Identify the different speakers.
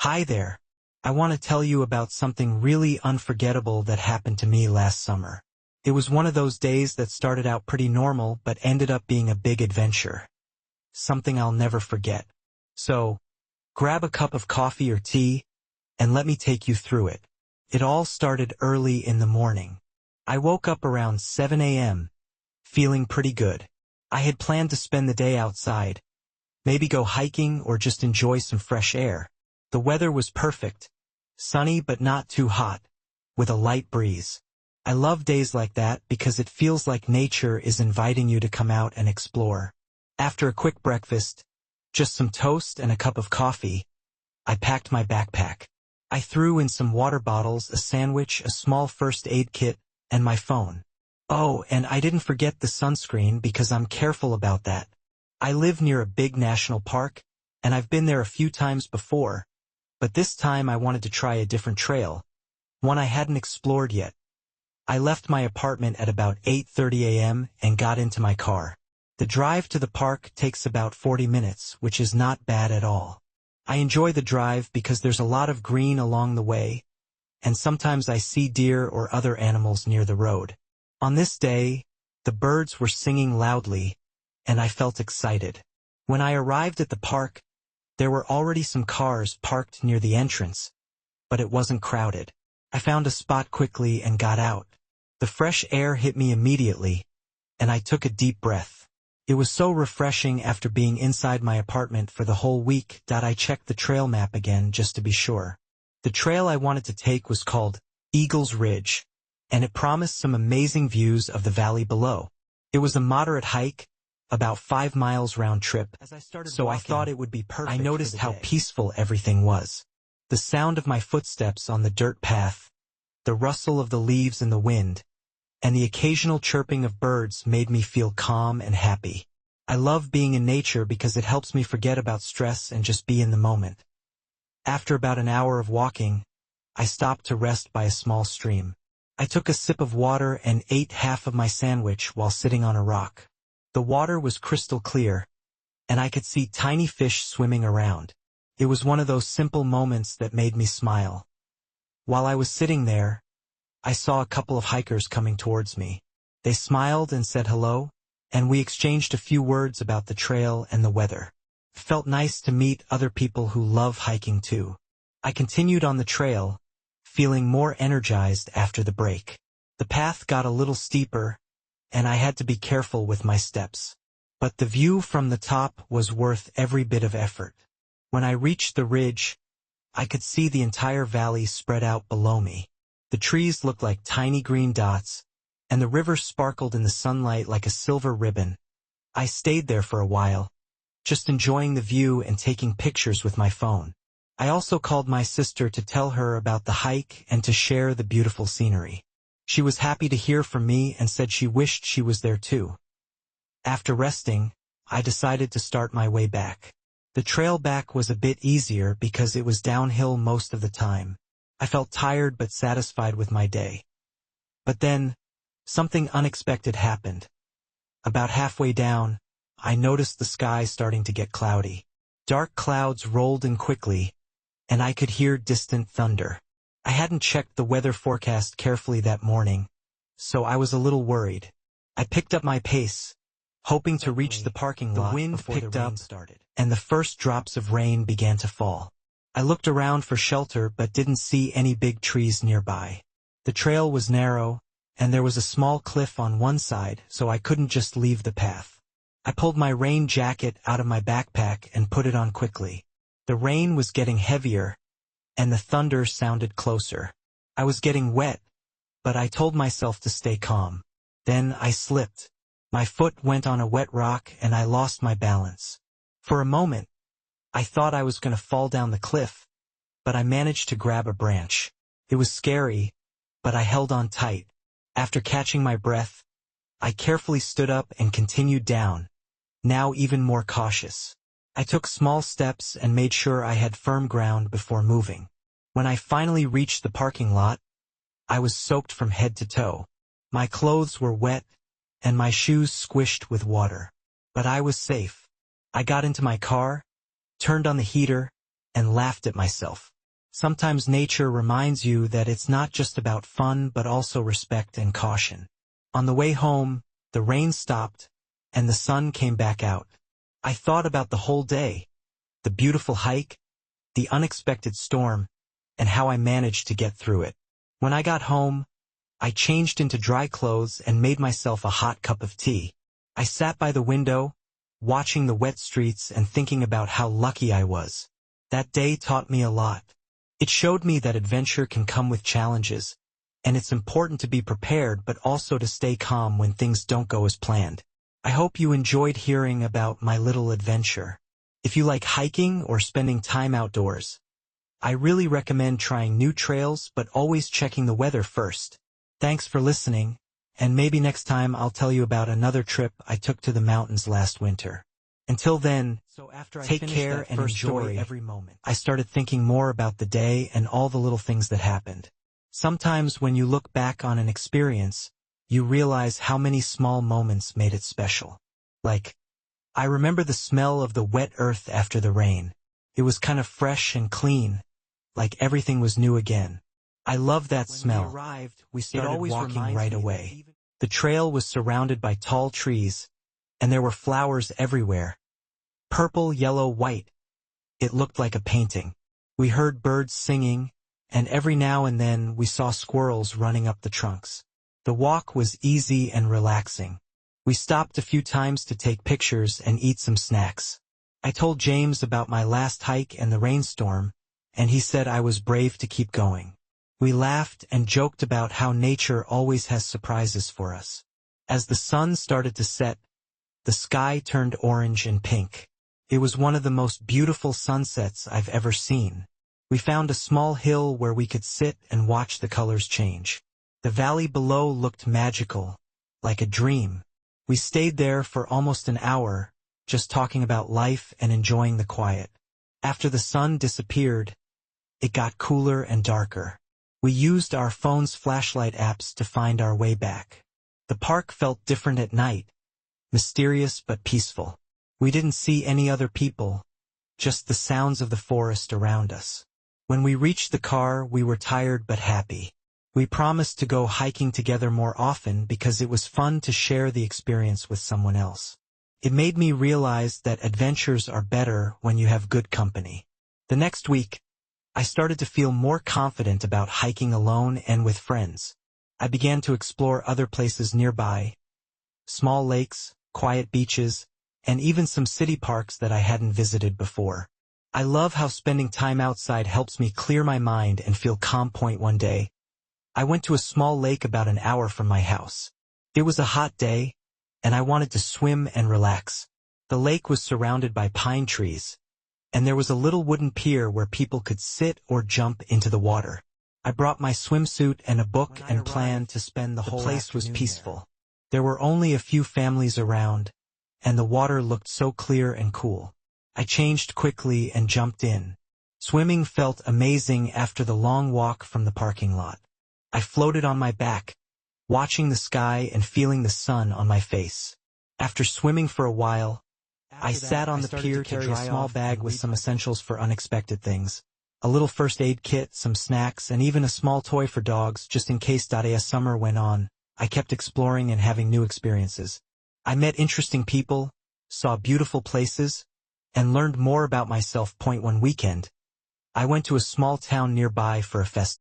Speaker 1: Hi there. I want to tell you about something really unforgettable that happened to me last summer. It was one of those days that started out pretty normal but ended up being a big adventure. Something I'll never forget. So, grab a cup of coffee or tea, and let me take you through it. It all started early in the morning. I woke up around 7 a.m., feeling pretty good. I had planned to spend the day outside, maybe go hiking or just enjoy some fresh air. The weather was perfect, sunny but not too hot, with a light breeze. I love days like that because it feels like nature is inviting you to come out and explore. After a quick breakfast, just some toast and a cup of coffee, I packed my backpack. I threw in some water bottles, a sandwich, a small first aid kit, and my phone. Oh, and I didn't forget the sunscreen because I'm careful about that. I live near a big national park, and I've been there a few times before, but this time I wanted to try a different trail, one I hadn't explored yet. I left my apartment at about 8:30 a.m. and got into my car. The drive to the park takes about 40 minutes, which is not bad at all. I enjoy the drive because there's a lot of green along the way, and sometimes I see deer or other animals near the road. On this day, the birds were singing loudly, and I felt excited. When I arrived at the park, there were already some cars parked near the entrance, but it wasn't crowded. I found a spot quickly and got out. The fresh air hit me immediately, and I took a deep breath. It was so refreshing after being inside my apartment for the whole week that I checked the trail map again just to be sure. The trail I wanted to take was called Eagles Ridge, and it promised some amazing views of the valley below. It was a moderate hike, about 5 miles round trip, so I thought it would be perfect. I noticed how peaceful everything was. The sound of my footsteps on the dirt path, the rustle of the leaves in the wind, and the occasional chirping of birds made me feel calm and happy. I love being in nature because it helps me forget about stress and just be in the moment. After about an hour of walking, I stopped to rest by a small stream. I took a sip of water and ate half of my sandwich while sitting on a rock. The water was crystal clear, and I could see tiny fish swimming around. It was one of those simple moments that made me smile. While I was sitting there, I saw a couple of hikers coming towards me. They smiled and said hello, and we exchanged a few words about the trail and the weather. It felt nice to meet other people who love hiking too. I continued on the trail, feeling more energized after the break. The path got a little steeper, and I had to be careful with my steps. But the view from the top was worth every bit of effort. When I reached the ridge, I could see the entire valley spread out below me. The trees looked like tiny green dots, and the river sparkled in the sunlight like a silver ribbon. I stayed there for a while, just enjoying the view and taking pictures with my phone. I also called my sister to tell her about the hike and to share the beautiful scenery. She was happy to hear from me and said she wished she was there too. After resting, I decided to start my way back. The trail back was a bit easier because it was downhill most of the time. I felt tired but satisfied with my day. But then, something unexpected happened. About halfway down, I noticed the sky starting to get cloudy. Dark clouds rolled in quickly, and I could hear distant thunder. I hadn't checked the weather forecast carefully that morning, so I was a little worried. I picked up my pace, hoping to reach the parking lot. The wind picked up, and the first drops of rain began to fall. I looked around for shelter but didn't see any big trees nearby. The trail was narrow, and there was a small cliff on one side, so I couldn't just leave the path. I pulled my rain jacket out of my backpack and put it on quickly. The rain was getting heavier, and the thunder sounded closer. I was getting wet, but I told myself to stay calm. Then I slipped. My foot went on a wet rock and I lost my balance. For a moment, I thought I was going to fall down the cliff, but I managed to grab a branch. It was scary, but I held on tight. After catching my breath, I carefully stood up and continued down, now even more cautious. I took small steps and made sure I had firm ground before moving. When I finally reached the parking lot, I was soaked from head to toe. My clothes were wet, and my shoes squished with water. But I was safe. I got into my car, turned on the heater, and laughed at myself. Sometimes nature reminds you that it's not just about fun but also respect and caution. On the way home, the rain stopped, and the sun came back out. I thought about the whole day, the beautiful hike, the unexpected storm, and how I managed to get through it. When I got home, I changed into dry clothes and made myself a hot cup of tea. I sat by the window, watching the wet streets and thinking about how lucky I was. That day taught me a lot. It showed me that adventure can come with challenges, and it's important to be prepared but also to stay calm when things don't go as planned. I hope you enjoyed hearing about my little adventure. If you like hiking or spending time outdoors, I really recommend trying new trails but always checking the weather first. Thanks for listening, and maybe next time I'll tell you about another trip I took to the mountains last winter. Until then, take care and enjoy every moment. I started thinking more about the day and all the little things that happened. Sometimes when you look back on an experience, you realize how many small moments made it special. Like, I remember the smell of the wet earth after the rain. It was kind of fresh and clean, like everything was new again. I love that smell. We started walking right away. The trail was surrounded by tall trees, and there were flowers everywhere. Purple, yellow, white. It looked like a painting. We heard birds singing, and every now and then we saw squirrels running up the trunks. The walk was easy and relaxing. We stopped a few times to take pictures and eat some snacks. I told James about my last hike and the rainstorm, and he said I was brave to keep going. We laughed and joked about how nature always has surprises for us. As the sun started to set, the sky turned orange and pink. It was one of the most beautiful sunsets I've ever seen. We found a small hill where we could sit and watch the colors change. The valley below looked magical, like a dream. We stayed there for almost an hour, just talking about life and enjoying the quiet. After the sun disappeared, it got cooler and darker. We used our phone's flashlight apps to find our way back. The park felt different at night, mysterious but peaceful. We didn't see any other people, just the sounds of the forest around us. When we reached the car, we were tired but happy. We promised to go hiking together more often because it was fun to share the experience with someone else. It made me realize that adventures are better when you have good company. The next week, I started to feel more confident about hiking alone and with friends. I began to explore other places nearby, small lakes, quiet beaches, and even some city parks that I hadn't visited before. I love how spending time outside helps me clear my mind and feel calm. One day, I went to a small lake about an hour from my house. It was a hot day, and I wanted to swim and relax. The lake was surrounded by pine trees, and there was a little wooden pier where people could sit or jump into the water. I brought my swimsuit and a book and planned to spend the whole afternoon. The place was peaceful. There were only a few families around, and the water looked so clear and cool. I changed quickly and jumped in. Swimming felt amazing after the long walk from the parking lot. I floated on my back, watching the sky and feeling the sun on my face. After swimming for a while, I sat on the pier to carry a small bag with some essentials for unexpected things. A little first aid kit, some snacks, and even a small toy for dogs, just in case. As summer went on, I kept exploring and having new experiences. I met interesting people, saw beautiful places, and learned more about myself. One weekend, I went to a small town nearby for a festival.